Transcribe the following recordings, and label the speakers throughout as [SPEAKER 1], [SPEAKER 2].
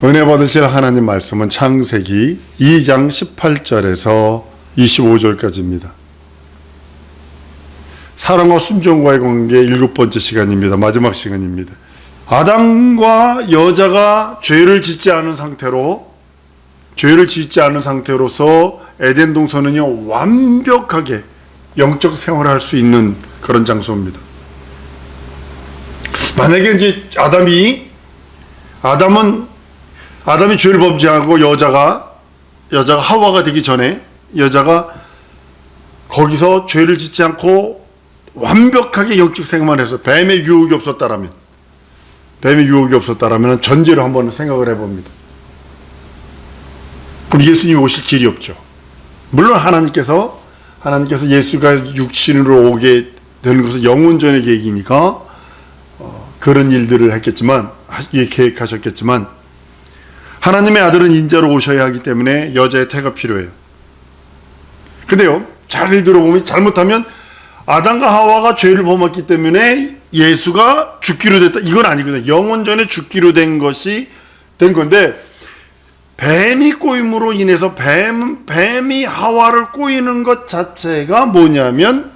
[SPEAKER 1] 은혜 받으실 하나님 말씀은 창세기 2장 18절에서 25절까지입니다. 사랑과 순종과의 관계 7번째 시간입니다. 마지막 시간입니다. 아담과 여자가 죄를 짓지 않은 상태로서 에덴 동산은요 완벽하게 영적 생활을 할 수 있는 그런 장소입니다. 만약에 이제 아담이 죄를 범죄하고 여자가 하와가 되기 전에 여자가 거기서 죄를 짓지 않고 완벽하게 영적 생활만 해서 뱀의 유혹이 없었다라면 전제로 한번 생각을 해봅니다. 그럼 예수님이 오실 길이 없죠. 물론 하나님께서 예수가 육신으로 오게 되는 것은 영원전의 계획이니까 그런 일들을 계획하셨겠지만 하나님의 아들은 인자로 오셔야 하기 때문에 여자의 태가 필요해요. 근데요, 자세히 들어보면 잘못하면 아담과 하와가 죄를 범했기 때문에 예수가 죽기로 됐다. 이건 아니거든요. 영원전에 죽기로 된 건데 뱀이 꼬임으로 인해서 뱀이 하와를 꼬이는 것 자체가 뭐냐면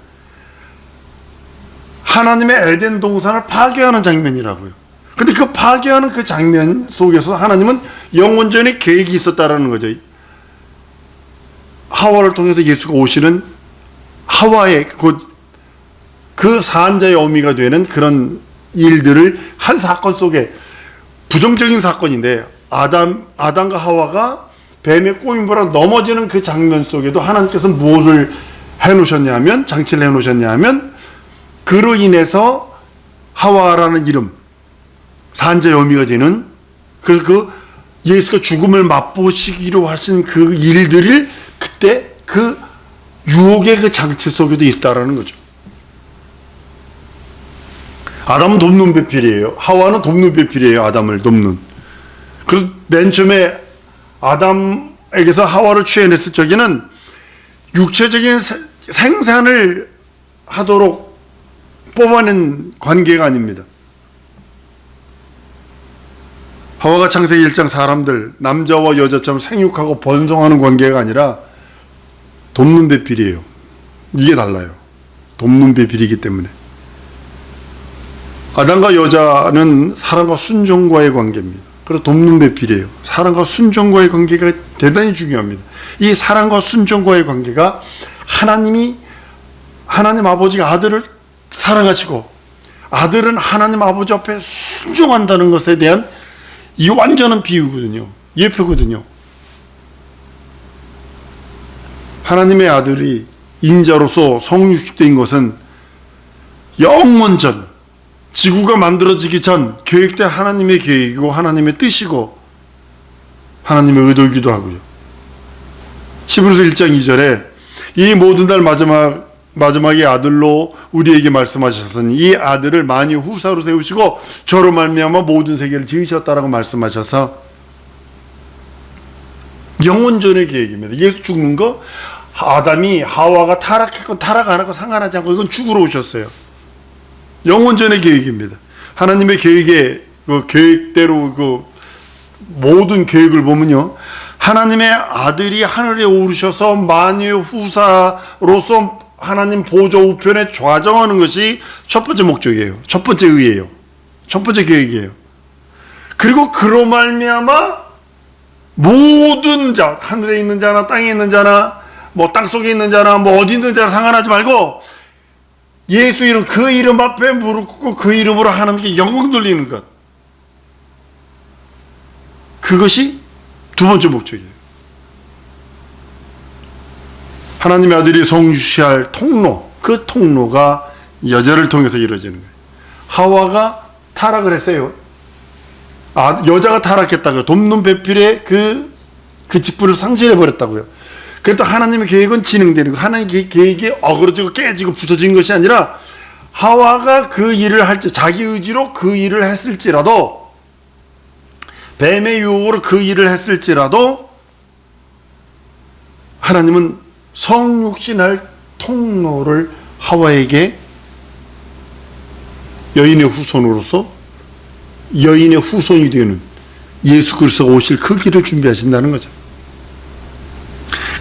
[SPEAKER 1] 하나님의 에덴 동산을 파괴하는 장면이라고요. 근데 그 파괴하는 그 장면 속에서 하나님은 영원전에 계획이 있었다라는 거죠. 하와를 통해서 예수가 오시는 하와의 그 사한자의 어미가 되는 그런 일들을 한 사건 속에 부정적인 사건인데 아담과 하와가 뱀의 꼬임으로 넘어지는 그 장면 속에도 하나님께서 무엇을 장치를 해놓으셨냐면 그로 인해서 하와라는 이름 사한자의 어미가 되는 그래서 그 예수가 죽음을 맛보시기로 하신 그 일들을 그때 그 유혹의 그 장치 속에도 있다라는 거죠. 아담은 돕는 배필이에요. 하와는 돕는 배필이에요. 아담을 돕는. 그래서 맨 처음에 아담에게서 하와를 취해냈을 적에는 육체적인 생산을 하도록 뽑아낸 관계가 아닙니다. 하와가 창세기 1장 사람들 남자와 여자처럼 생육하고 번성하는 관계가 아니라 돕는 배필이에요. 이게 달라요. 돕는 배필이기 때문에. 아담과 여자는 사랑과 순종과의 관계입니다. 그래서 돕는 배필이에요. 사랑과 순종과의 관계가 대단히 중요합니다. 이 사랑과 순종과의 관계가 하나님 아버지가 아들을 사랑하시고 아들은 하나님 아버지 앞에 순종한다는 것에 대한 이 완전한 비유거든요. 예표거든요. 하나님의 아들이 인자로서 성육된 것은 영원전 지구가 만들어지기 전 계획된 하나님의 계획이고 하나님의 뜻이고 하나님의 의도이기도 하고요. 히브리서 1장 2절에 이 모든 날 마지막에 아들로 우리에게 말씀하셨으니 이 아들을 만유 후사로 세우시고 저로 말미암아 모든 세계를 지으셨다라고 말씀하셔서 영원전의 계획입니다. 예수 죽는 거 아담이 하와가 타락했건 타락 안 하건 상관하지 않고 이건 죽으러 오셨어요. 영원전의 계획입니다. 하나님의 계획대로 모든 계획을 보면요. 하나님의 아들이 하늘에 오르셔서 만유 후사로서 하나님 보좌 우편에 좌정하는 것이 첫 번째 목적이에요. 첫 번째 의예요. 첫 번째 계획이에요. 그리고 그로 말미암아 모든 자, 하늘에 있는 자나 땅에 있는 자나 뭐 땅속에 있는 자나 뭐 어디 있는 자나 상관하지 말고 예수 이름 그 이름 앞에 무릎 꿇고 그 이름으로 하나님께 영광 돌리는 것. 그것이 두 번째 목적이에요. 하나님의 아들이 성취할 통로, 그 통로가 여자를 통해서 이루어지는 거예요. 하와가 타락을 했어요. 여자가 타락했다고요. 돕는 배필의 그 직분을 상실해 버렸다고요. 그래도 하나님의 계획은 진행되는 거예요. 하나님의 계획이 어그러지고 깨지고 부서진 것이 아니라 하와가 그 일을 자기 의지로 그 일을 했을지라도 뱀의 유혹으로 그 일을 했을지라도 하나님은 성육신할 통로를 하와에게 여인의 후손이 되는 예수 그리스도가 오실 그 길을 준비하신다는 거죠.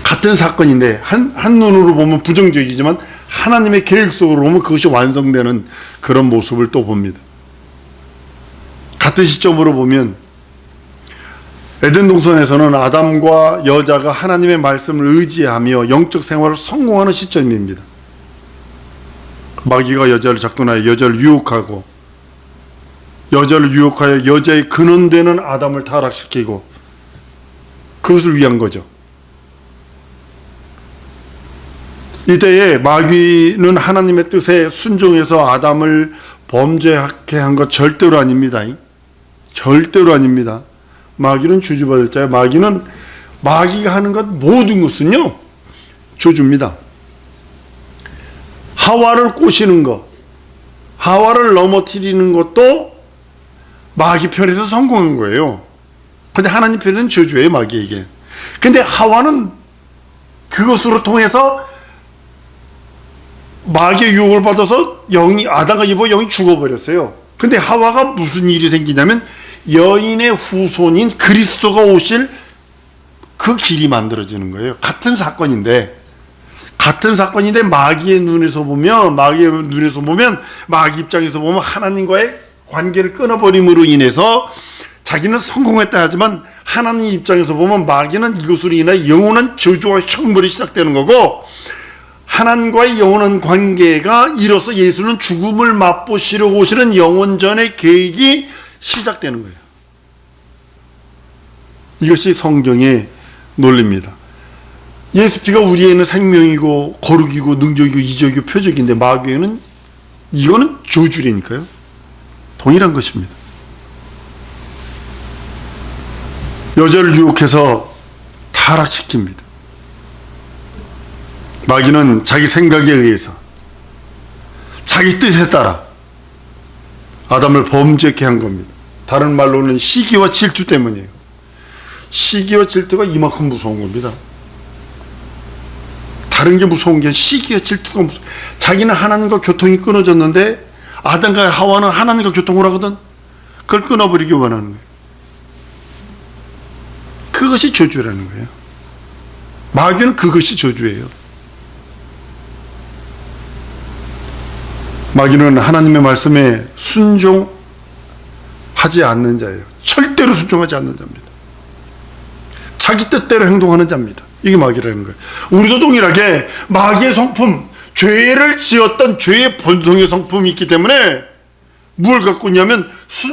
[SPEAKER 1] 같은 사건인데 한 눈으로 보면 부정적이지만 하나님의 계획 속으로 보면 그것이 완성되는 그런 모습을 또 봅니다. 같은 시점으로 보면 에덴 동산에서는 아담과 여자가 하나님의 말씀을 의지하며 영적 생활을 성공하는 시점입니다. 마귀가 여자를 접근하여 여자를 유혹하고 여자를 유혹하여 여자의 근원되는 아담을 타락시키고 그것을 위한 거죠. 이때에 마귀는 하나님의 뜻에 순종해서 아담을 범죄하게 한 것 절대로 아닙니다. 절대로 아닙니다. 마귀는 저주받을 자예요. 마귀가 하는 것 모든 것은요 저주입니다. 하와를 꼬시는 것, 하와를 넘어뜨리는 것도 마귀 편에서 성공한 거예요. 근데 하나님 편에서는 저주예요, 마귀에게. 근데 하와는 그것으로 통해서 마귀의 유혹을 받아서 아담과 이브가 영이 죽어버렸어요. 근데 하와가 무슨 일이 생기냐면 여인의 후손인 그리스도가 오실 그 길이 만들어지는 거예요. 같은 사건인데 마귀의 눈에서 보면 마귀 입장에서 보면 하나님과의 관계를 끊어버림으로 인해서 자기는 성공했다 하지만 하나님 입장에서 보면 마귀는 이것으로 인해 영원한 저주와 형벌이 시작되는 거고, 하나님과의 영원한 관계가 이로써 예수는 죽음을 맛보시려고 오시는 영원전의 계획이 시작되는 거예요. 이것이 성경의 논리입니다. 예수 피가 우리에는 생명이고 거룩이고 능력이고 이적이고 표적인데 마귀에는 이거는 저주라니까요. 동일한 것입니다. 여자를 유혹해서 타락시킵니다. 마귀는 자기 생각에 의해서 자기 뜻에 따라 아담을 범죄케 한 겁니다. 다른 말로는 시기와 질투 때문이에요. 시기와 질투가 이만큼 무서운 겁니다. 다른 게 무서운 게 시기와 질투가 무서워. 자기는 하나님과 교통이 끊어졌는데 아담과 하와는 하나님과 교통을 하거든. 그걸 끊어버리기 원하는 거예요. 그것이 저주라는 거예요. 마귀는 그것이 저주예요. 마귀는 하나님의 말씀에 순종하지 않는 자예요. 절대로 순종하지 않는 자입니다. 자기 뜻대로 행동하는 자입니다. 이게 마귀라는 거예요. 우리도 동일하게 마귀의 성품, 죄를 지었던 죄의 본성의 성품이 있기 때문에 뭘 갖고 있냐면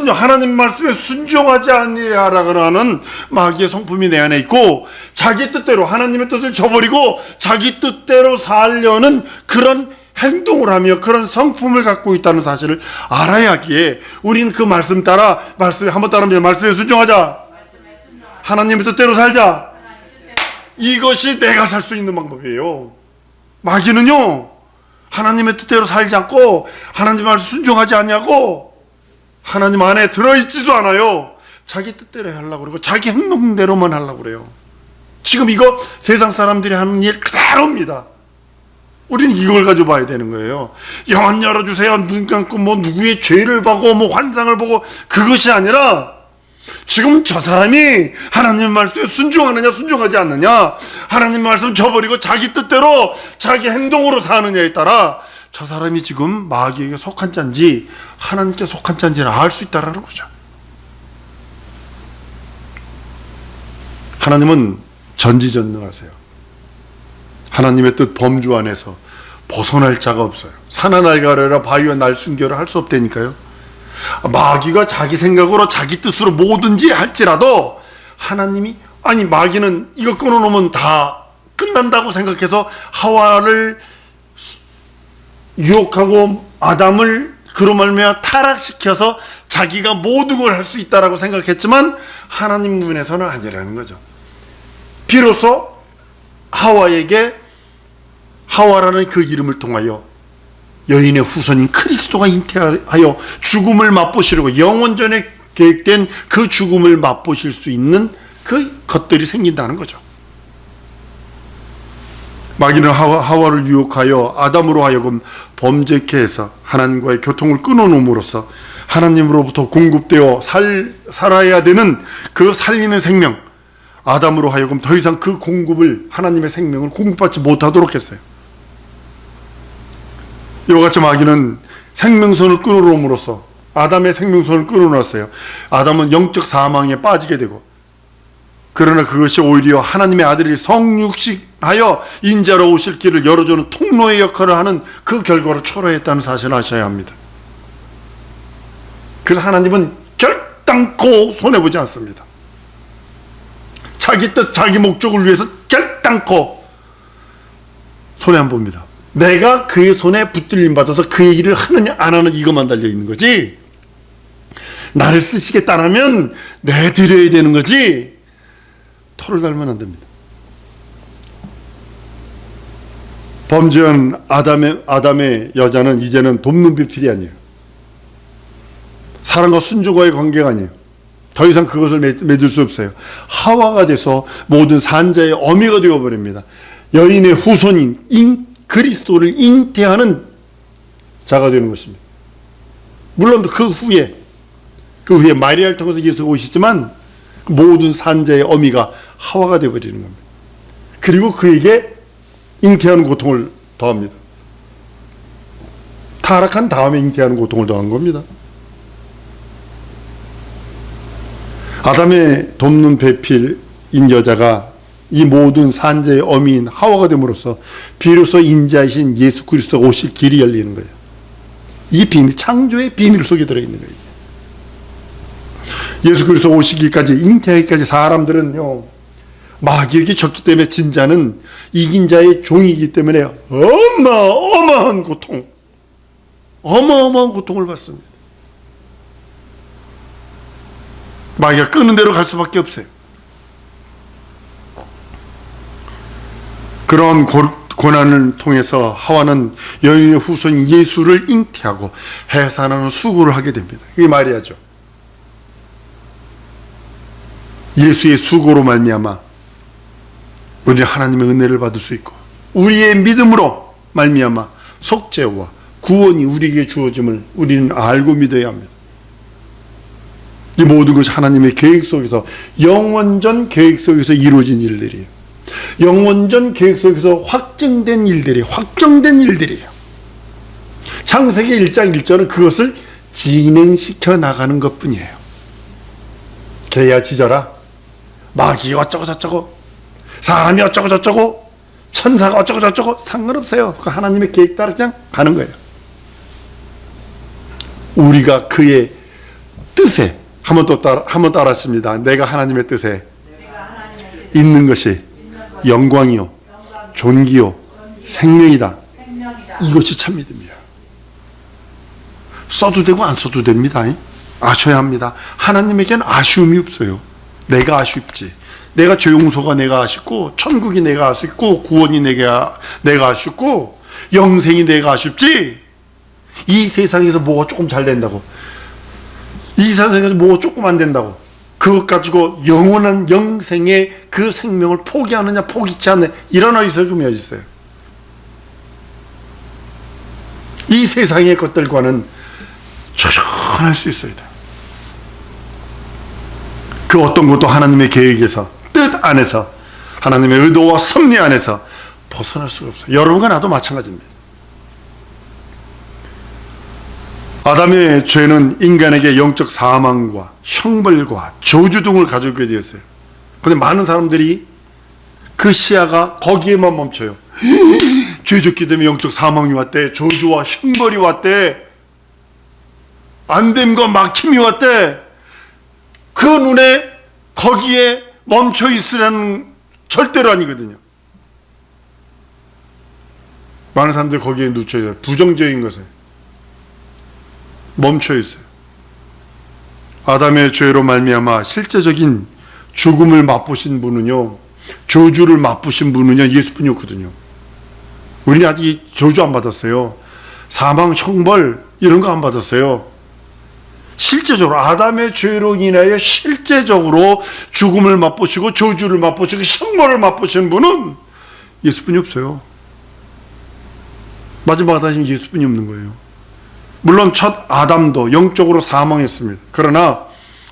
[SPEAKER 1] 하나님 말씀에 순종하지 아니하라고 하는 마귀의 성품이 내 안에 있고, 자기 뜻대로 하나님의 뜻을 저버리고 자기 뜻대로 살려는 그런 행동을 하며 그런 성품을 갖고 있다는 사실을 알아야 하기에 우리는 그 말씀 따라, 말씀에 한번 따르면 말씀에 순종하자, 하나님의 뜻대로 살자, 이것이 내가 살 수 있는 방법이에요. 마귀는요 하나님의 뜻대로 살지 않고 하나님 말씀 순종하지 않냐고 하나님 안에 들어있지도 않아요. 자기 뜻대로 하려고 그러고 자기 행동대로만 하려고 그래요. 지금 이거 세상 사람들이 하는 일 그대로입니다. 우리는 이걸 가지고 봐야 되는 거예요. 영혼 열어주세요, 눈 감고 뭐 누구의 죄를 보고 뭐 환상을 보고, 그것이 아니라 지금 저 사람이 하나님 말씀에 순종하느냐 순종하지 않느냐, 하나님 말씀 저버리고 자기 뜻대로 자기 행동으로 사느냐에 따라 저 사람이 지금 마귀에게 속한 자인지 하나님께 속한 자인지를 알 수 있다는 거죠. 하나님은 전지전능하세요. 하나님의 뜻 범주 안에서 벗어날 자가 없어요. 산하날 가려라 바위와 날 숨겨라 할 수 없다니까요. 마귀가 자기 생각으로 자기 뜻으로 뭐든지 할지라도 하나님이, 아니 마귀는 이거 끊어놓으면 다 끝난다고 생각해서 하와를 유혹하고 아담을 그로 말미암아 타락시켜서 자기가 모든 걸 할 수 있다라고 생각했지만 하나님 눈에서는 아니라는 거죠. 비로소 하와라는 그 이름을 통하여 여인의 후손인 그리스도가 잉태하여 죽음을 맛보시려고 영원전에 계획된 그 죽음을 맛보실 수 있는 그 것들이 생긴다는 거죠. 마귀는 하와를 유혹하여 아담으로 하여금 범죄케 해서 하나님과의 교통을 끊어놓음으로써 하나님으로부터 공급되어 살아야 되는 그 살리는 생명, 아담으로 하여금 더 이상 그 공급을, 하나님의 생명을 공급받지 못하도록 했어요. 이와 같이 마귀는 생명선을 끊어놓음으로써 아담의 생명선을 끊어놨어요. 아담은 영적 사망에 빠지게 되고, 그러나 그것이 오히려 하나님의 아들이 성육신하여 인자로 오실 길을 열어주는 통로의 역할을 하는 그 결과를 초래했다는 사실을 아셔야 합니다. 그래서 하나님은 결단코 손해보지 않습니다. 자기 뜻, 자기 목적을 위해서 결단코 손해 안 봅니다. 내가 그의 손에 붙들림 받아서 그의 일을 하느냐 안 하느냐 이것만 달려있는 거지, 나를 쓰시겠다라면 내드려야 되는 거지 토를 달면 안 됩니다. 범죄한 아담의 여자는 이제는 돕는 비필이 아니에요. 사랑과 순종과의 관계가 아니에요. 더 이상 그것을 맺을 수 없어요. 하와가 돼서 모든 산자의 어미가 되어버립니다. 여인의 후손인 그리스도를 잉태하는 자가 되는 것입니다. 물론 그 후에 마리아를 통해서 예수가 오시지만 모든 산자의 어미가 하와가 되어버리는 겁니다. 그리고 그에게 잉태하는 고통을 더합니다. 타락한 다음에 잉태하는 고통을 더한 겁니다. 아담의 돕는 배필인 여자가 이 모든 산자의 어미인 하와가 됨으로써 비로소 인자이신 예수 그리스도가 오실 길이 열리는 거예요. 이 비밀, 창조의 비밀 속에 들어있는 거예요. 예수 그리스도 오시기까지, 잉태하기까지 사람들은요, 마귀에게 졌기 때문에 진자는 이긴 자의 종이기 때문에 어마어마한 고통을 받습니다. 마귀가 끄는 대로 갈 수밖에 없어요. 그런 고난을 통해서 하와는 여인의 후손인 예수를 잉태하고 해산하는 수고를 하게 됩니다. 이게 말이야죠. 예수의 수고로 말미암아 우리는 하나님의 은혜를 받을 수 있고, 우리의 믿음으로 말미암아 속죄와 구원이 우리에게 주어짐을 우리는 알고 믿어야 합니다. 이 모든 것이 하나님의 계획 속에서, 영원전 계획 속에서 이루어진 일들이에요. 영원전 계획 속에서 확정된 일들이에요. 창세기 1장 1절은 그것을 진행시켜 나가는 것 뿐이에요. 개야 짖어라, 마귀가 어쩌고 저쩌고, 사람이 어쩌고 저쩌고, 천사가 어쩌고 저쩌고 상관없어요. 그 하나님의 계획 따라 그냥 가는 거예요. 우리가 그의 뜻에 한번 따랐습니다. 내가 하나님의 뜻에 있는 것이 영광이요, 존귀요, 생명이다. 이것이 참 믿음이에요. 써도 되고 안 써도 됩니다. 아셔야 합니다. 하나님에게는 아쉬움이 없어요. 내가 아쉽지. 내가 죄용서가 내가 아쉽고, 천국이 내가 아쉽고, 구원이 내가 아쉽고, 영생이 내가 아쉽지. 이 세상에서 뭐가 조금 잘 된다고, 이 세상에서 뭐가 조금 안 된다고, 그것 가지고 영원한 영생의 그 생명을 포기하느냐 포기치 않느냐, 이런 어리석음이 어디 있어요. 이 세상의 것들과는 조정할 수 있어야 돼요. 그 어떤 것도 하나님의 계획에서, 뜻 안에서, 하나님의 의도와 섭리 안에서 벗어날 수가 없어요. 여러분과 나도 마찬가지입니다. 아담의 죄는 인간에게 영적 사망과 형벌과 저주 등을 가져오게 되었어요. 그런데 많은 사람들이 그 시야가 거기에만 멈춰요. 죄 짓기 때문에 영적 사망이 왔대, 저주와 형벌이 왔대, 안됨과 막힘이 왔대. 그 눈에 거기에 멈춰 있으라는 절대로 아니거든요. 많은 사람들이 거기에 놓쳐요. 부정적인 것에 멈춰 있어요. 아담의 죄로 말미암아 실제적인 죽음을 맛보신 분은요, 저주를 맛보신 분은요, 예수뿐이었거든요. 우리는 아직 저주 안 받았어요. 사망, 형벌 이런 거 안 받았어요. 실제적으로 아담의 죄로 인하여 실제적으로 죽음을 맛보시고 저주를 맛보시고 형벌을 맛보시는 분은 예수뿐이 없어요. 마지막 아담이 예수뿐이 없는 거예요. 물론 첫 아담도 영적으로 사망했습니다. 그러나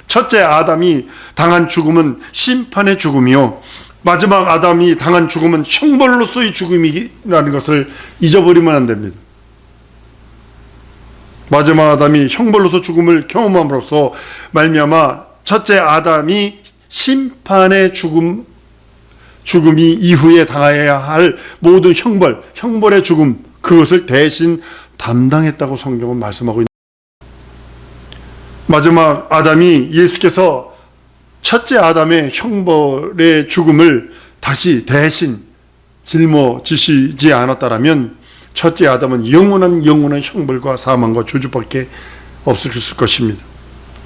[SPEAKER 1] 첫째 아담이 당한 죽음은 심판의 죽음이요, 마지막 아담이 당한 죽음은 형벌로서의 죽음이라는 것을 잊어버리면 안 됩니다. 마지막 아담이 형벌로서 죽음을 경험함으로써 말미암아 첫째 아담이 심판의 죽음이 이후에 당해야 할 모든 형벌의 죽음, 그것을 대신 담당했다고 성경은 말씀하고 있습니다. 마지막 아담이 예수께서 첫째 아담의 형벌의 죽음을 다시 대신 짊어지시지 않았다라면 첫째 아담은 영원한 형벌과 사망과 저주밖에 없을 것입니다.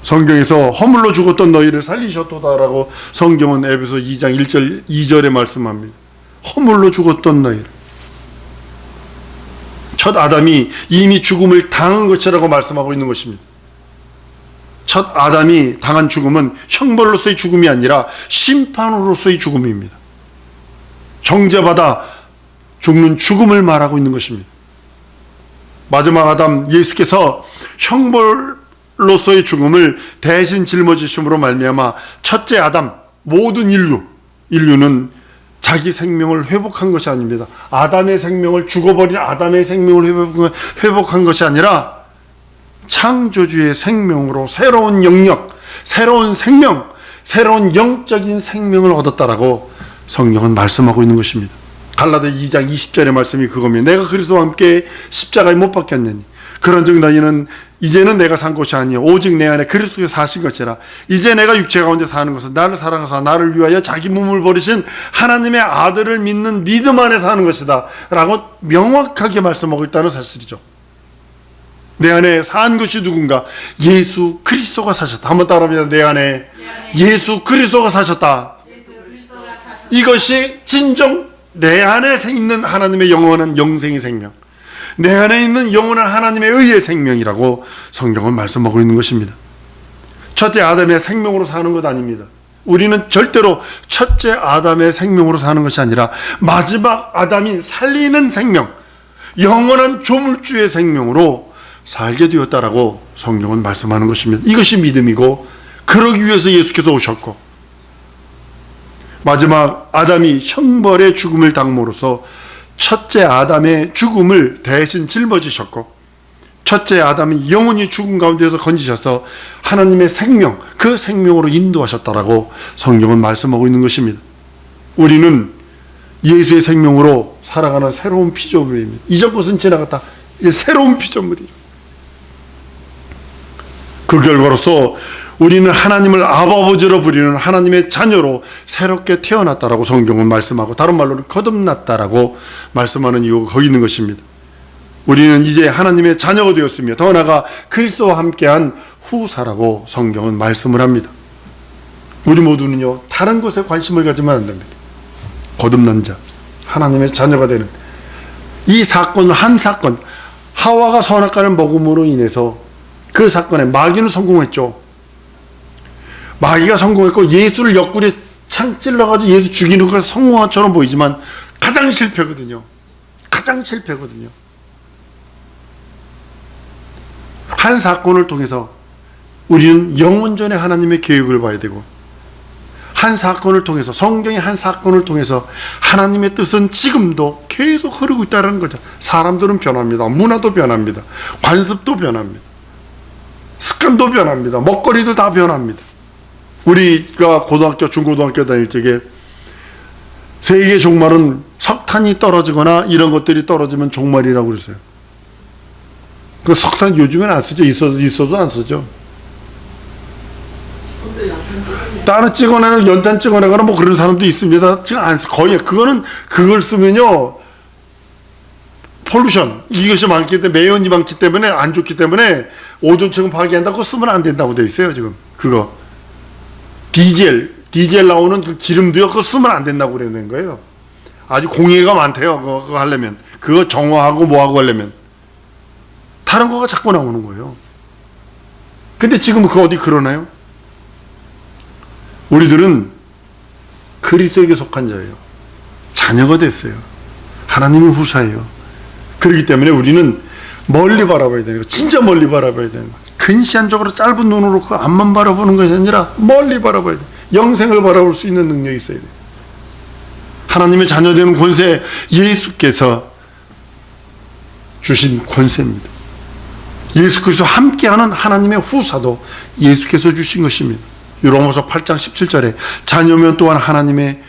[SPEAKER 1] 성경에서 허물로 죽었던 너희를 살리셨도다라고 성경은 에베소 2장 1절 2절에 말씀합니다. 허물로 죽었던 너희를. 첫 아담이 이미 죽음을 당한 것이라고 말씀하고 있는 것입니다. 첫 아담이 당한 죽음은 형벌로서의 죽음이 아니라 심판으로서의 죽음입니다. 정죄받아 죽는 죽음을 말하고 있는 것입니다. 마지막 아담 예수께서 형벌로서의 죽음을 대신 짊어지심으로 말미암아 첫째 아담, 모든 인류는 자기 생명을 회복한 것이 아닙니다. 아담의 생명을, 죽어버린 아담의 생명을 회복한 것이 아니라 창조주의 생명으로 새로운 영역, 새로운 생명, 새로운 영적인 생명을 얻었다라고 성경은 말씀하고 있는 것입니다. 갈라디아 2장 20절의 말씀이 그겁니다. 내가 그리스도와 함께 십자가에 못 박혔느니 그런즉 너희는 이제는 내가 산 것이 아니요 오직 내 안에 그리스도께서 사신 것이라. 이제 내가 육체 가운데 사는 것은 나를 사랑하사 나를 위하여 자기 몸을 버리신 하나님의 아들을 믿는 믿음 안에 사는 것이다 라고 명확하게 말씀하고 있다는 사실이죠. 내 안에 산 것이 누군가? 예수 그리스도가 사셨다. 한번 따라합니다. 내 안에 예수 그리스도가 사셨다. 이것이 진정 내 안에 있는 하나님의 영원한 영생의 생명, 내 안에 있는 영원한 하나님의 의의 생명이라고 성경은 말씀하고 있는 것입니다. 첫째 아담의 생명으로 사는 것 아닙니다. 우리는 절대로 첫째 아담의 생명으로 사는 것이 아니라 마지막 아담이 살리는 생명, 영원한 조물주의 생명으로 살게 되었다라고 성경은 말씀하는 것입니다. 이것이 믿음이고, 그러기 위해서 예수께서 오셨고, 마지막 아담이 형벌의 죽음을 당함으로써 첫째 아담의 죽음을 대신 짊어지셨고, 첫째 아담이 영원히 죽음 가운데서 건지셔서 하나님의 생명, 그 생명으로 인도하셨다라고 성경은 말씀하고 있는 것입니다. 우리는 예수의 생명으로 살아가는 새로운 피조물입니다. 이전 것은 지나갔다. 이제 새로운 피조물이에요. 그 결과로서 우리는 하나님을 아버지로 부리는 하나님의 자녀로 새롭게 태어났다라고 성경은 말씀하고, 다른 말로는 거듭났다라고 말씀하는 이유가 거기 있는 것입니다. 우리는 이제 하나님의 자녀가 되었으며 더 나아가 그리스도와 함께한 후사라고 성경은 말씀을 합니다. 우리 모두는요, 다른 것에 관심을 가지면 안 됩니다. 거듭난 자, 하나님의 자녀가 되는 이 사건은 한 사건, 하와가 선악과를 먹음으로 인해서 그 사건에 마귀는 성공했죠. 마귀가 성공했고 예수를 옆구리에 창 찔러가지고 예수 죽이는 것가 성공한 것처럼 보이지만 가장 실패거든요. 가장 실패거든요. 한 사건을 통해서 우리는 영원전에 하나님의 계획을 봐야 되고, 한 사건을 통해서, 성경의 한 사건을 통해서 하나님의 뜻은 지금도 계속 흐르고 있다는 거죠. 사람들은 변합니다. 문화도 변합니다. 관습도 변합니다. 습관도 변합니다. 먹거리도 다 변합니다. 우리가 고등학교, 중고등학교 다닐 적에 세계 종말은 석탄이 떨어지거나 이런 것들이 떨어지면 종말이라고 그랬어요. 그 석탄 요즘엔 안 쓰죠. 있어도 안 쓰죠. 다른 찍어내는 연탄 찍어내거나 뭐 그런 사람도 있습니다. 지금 안 써. 거의 그거는 그걸 쓰면요, 폴루션 이것이 많기 때문에, 매연이 많기 때문에, 안 좋기 때문에 오존층 파괴한다고 그거 쓰면 안 된다고 돼 있어요. 지금 그거 디젤 나오는 그 기름도요, 그거 쓰면 안 된다고 그러는 거예요. 아주 공해가 많대요. 그거 하려면, 그거 정화하고 뭐하고 하려면 다른 거가 자꾸 나오는 거예요. 근데 지금 그거 어디 그러나요? 우리들은 그리스도에게 속한 자예요. 자녀가 됐어요. 하나님의 후사예요. 그렇기 때문에 우리는 멀리 바라봐야 되는 거, 진짜 멀리 바라봐야 되는 거. 근시안적으로 짧은 눈으로 그 앞만 바라보는 것이 아니라 멀리 바라봐야 돼. 영생을 바라볼 수 있는 능력이 있어야 돼. 하나님의 자녀되는 권세, 예수께서 주신 권세입니다. 예수 그리스도 함께하는 하나님의 후사도 예수께서 주신 것입니다. 로마서 8장 17절에 자녀면 또한 하나님의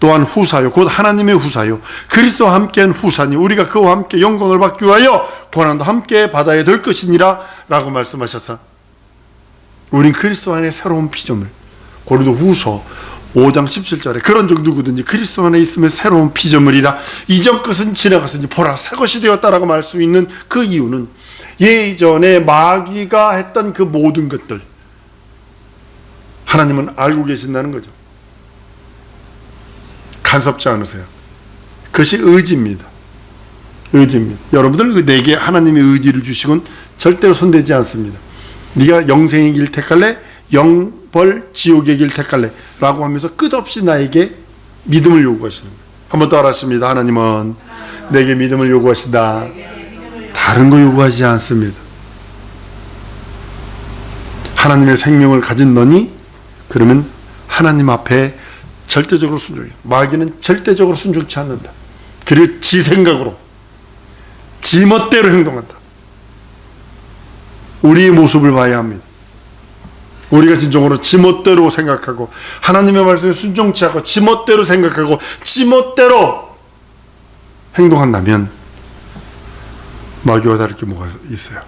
[SPEAKER 1] 또한 후사요 곧 하나님의 후사요 그리스도와 함께한 후사니 우리가 그와 함께 영광을 받기 위하여 고난도 함께 받아야 될 것이니라 라고 말씀하셔서 우린 그리스도 안에 새로운 피조물, 고린도후서 5장 17절에 그런 적 누구든지 그리스도 안에 있으면 새로운 피조물이라 이전 것은 지나갔으니 보라 새 것이 되었다라고 말할 수 있는 그 이유는 예전에 마귀가 했던 그 모든 것들 하나님은 알고 계신다는 거죠. 간섭지 않으세요. 그것이 의지입니다. 의지입니다. 여러분들 내게 하나님의 의지를 주시곤 절대로 손대지 않습니다. 네가 영생의 길 택할래? 영벌 지옥의 길 택할래? 라고 하면서 끝없이 나에게 믿음을 요구하시는 거예요. 한번 더 하십니다. 하나님은 내게 믿음을 요구하신다. 다른 거 요구하지 않습니다. 하나님의 생명을 가진 너니 그러면 하나님 앞에 절대적으로 순종해요. 마귀는 절대적으로 순종치 않는다. 그리고 지 생각으로 지 멋대로 행동한다. 우리의 모습을 봐야 합니다. 우리가 진정으로 지 멋대로 생각하고 하나님의 말씀에 순종치 않고 지 멋대로 생각하고 지 멋대로 행동한다면 마귀와 다를 게 뭐가 있어요?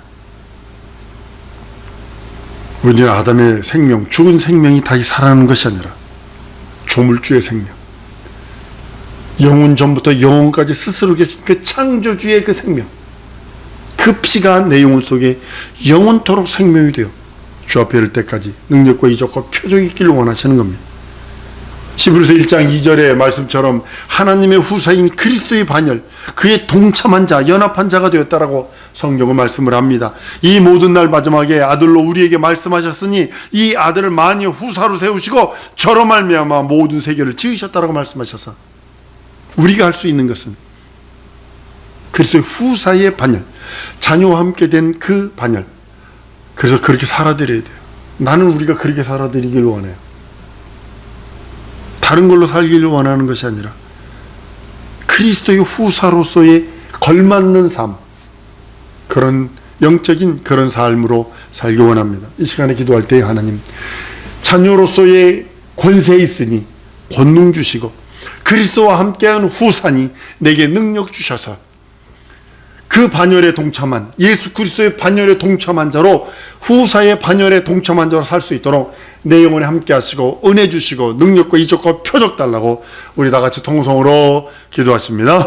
[SPEAKER 1] 우리는 아담의 생명, 죽은 생명이 다시 살아나는 것이 아니라 조물주의 생명, 영원 전부터 영원까지 스스로 계신 그 창조주의 그 생명, 그 피가 내 영혼 속에 영원토록 생명이 되어 주 앞에 이를 때까지 능력과 이적과 표적이 있기를 원하시는 겁니다. 히브리서 1장 2절의 말씀처럼 하나님의 후사인 그리스도의 반열, 그의 동참한 자, 연합한 자가 되었다라고 성경은 말씀을 합니다. 이 모든 날 마지막에 아들로 우리에게 말씀하셨으니 이 아들을 만이 후사로 세우시고 저로 말미암아 모든 세계를 지으셨다라고 말씀하셔서 우리가 할 수 있는 것은 그리스도의 후사의 반열, 자녀와 함께 된 그 반열, 그래서 그렇게 살아드려야 돼요. 나는 우리가 그렇게 살아드리길 원해요. 다른 걸로 살기를 원하는 것이 아니라 그리스도의 후사로서의 걸맞는 삶, 그런 영적인 그런 삶으로 살기 원합니다. 이 시간에 기도할 때 하나님, 자녀로서의 권세 있으니 권능 주시고 그리스도와 함께한 후사니 내게 능력 주셔서 그 반열에 동참한, 예수 그리스도의 반열에 동참한 자로, 후사의 반열에 동참한 자로 살 수 있도록 내 영혼에 함께 하시고 은혜 주시고 능력과 이적과 표적 달라고 우리 다 같이 통성으로 기도하십니다.